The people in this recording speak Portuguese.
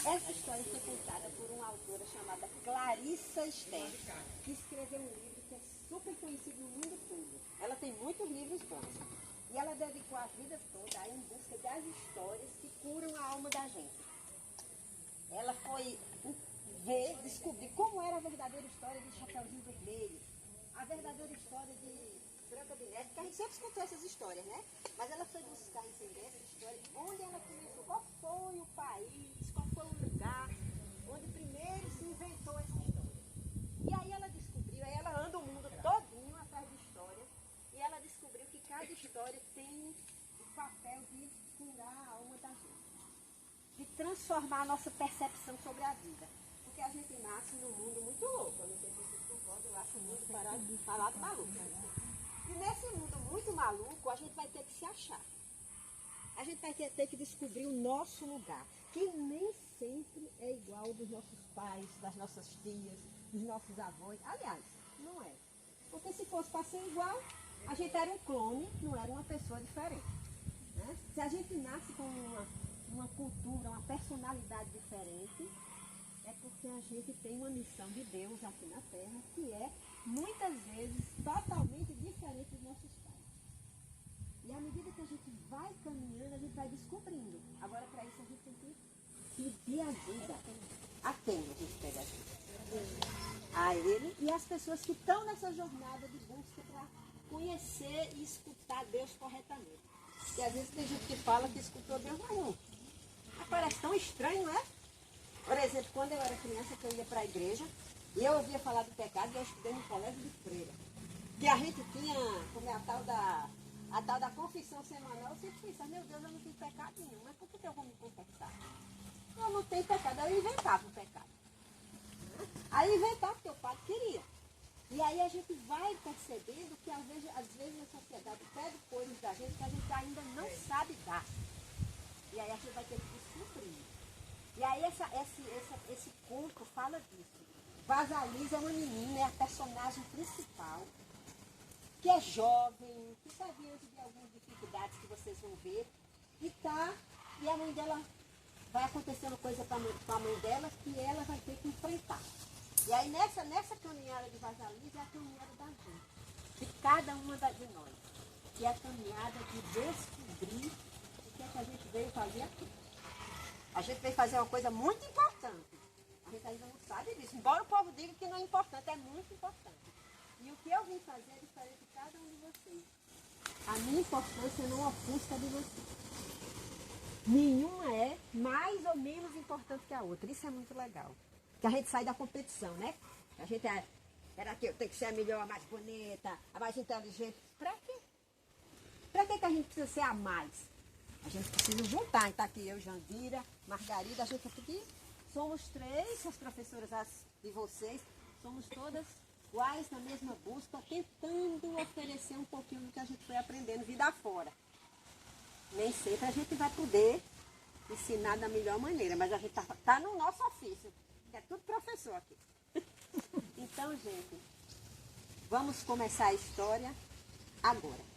Essa história foi contada por uma autora chamada Clarissa Ester, que escreveu um livro que é super conhecido no mundo todo. Ela tem muitos livros bons. E ela dedicou a vida toda a ir em busca das histórias que curam a alma da gente. Ela foi descobrir como era a verdadeira história de Chapeuzinho Vermelho, a verdadeira história de Branca de Neve, porque a gente sempre escutou essas histórias, né? Mas ela foi buscar entender essa história, onde ela começou, qual foi o país, qual foi o lugar onde primeiro se inventou essa história. E aí ela descobriu, aí ela anda o mundo todinho atrás de histórias, e ela descobriu que cada história tem o papel de curar a alma da gente, de transformar a nossa percepção sobre a vida. Porque a gente nasce num mundo muito louco, eu não sei se vocês concordam, eu acho o mundo parado maluco. E nesse mundo muito maluco, a gente vai ter que se achar. A gente vai ter que descobrir o nosso lugar, que nem sempre é igual ao dos nossos pais, das nossas tias, dos nossos avós. Aliás, não é. Porque se fosse para ser igual, a gente era um clone, não era uma pessoa diferente. Né? Se a gente nasce com uma cultura, uma personalidade diferente, é porque a gente tem uma missão de Deus aqui na Terra, que é, muitas vezes, totalmente diferente dos nossos pais. E à medida que a gente vai caminhando, a gente vai descobrindo. Agora, para isso, a gente tem que pedir ajuda. A quem a gente pede ajuda? A Ele e as pessoas que estão nessa jornada de busca para conhecer e escutar Deus corretamente. Porque às vezes tem gente que fala que escutou Deus, mas não. Mas parece tão estranho, não é? Por exemplo, quando eu era criança, que eu ia para a igreja, e eu ouvia falar do pecado, e eu estudei no colégio de freira. Que a gente tinha, como é a tal da confissão semanal, eu sempre pensava, meu Deus, eu não tenho pecado nenhum, mas por que eu vou me confessar? Eu não tenho pecado, eu inventava o pecado. Aí inventava porque o padre queria. E aí a gente vai percebendo que às vezes a sociedade pede coisas da gente que a gente ainda não sabe dar. E aí a gente vai ter que descobrir. E aí esse conto fala disso. Vasalisa é uma menina, é a personagem principal, que é jovem, que está diante de algumas dificuldades que vocês vão ver, e a mãe dela, vai acontecendo coisa com a mãe dela que ela vai ter que enfrentar. E aí nessa caminhada de Vasalisa é a caminhada da gente, de cada uma de nós, que é a caminhada de descobrir o que é que a gente veio fazer aqui. A gente veio fazer uma coisa muito importante. A gente ainda não sabe disso. Embora o povo diga que não é importante, é muito importante. E o que eu vim fazer é diferente de cada um de vocês. A minha importância não ofusca de vocês. Nenhuma é mais ou menos importante que a outra. Isso é muito legal. Que a gente sai da competição, né? A gente era que eu tenho que ser a melhor, a mais bonita, a mais inteligente. Pra quê? Pra que a gente precisa ser a mais? A gente precisa juntar. Então aqui eu, Jandira, Margarida, a gente aqui somos três, as professoras de vocês, somos todas iguais na mesma busca, tentando oferecer um pouquinho do que a gente foi aprendendo vida afora. Nem sempre a gente vai poder ensinar da melhor maneira, mas a gente tá no nosso ofício, que é tudo professor aqui. Então, gente, vamos começar a história agora.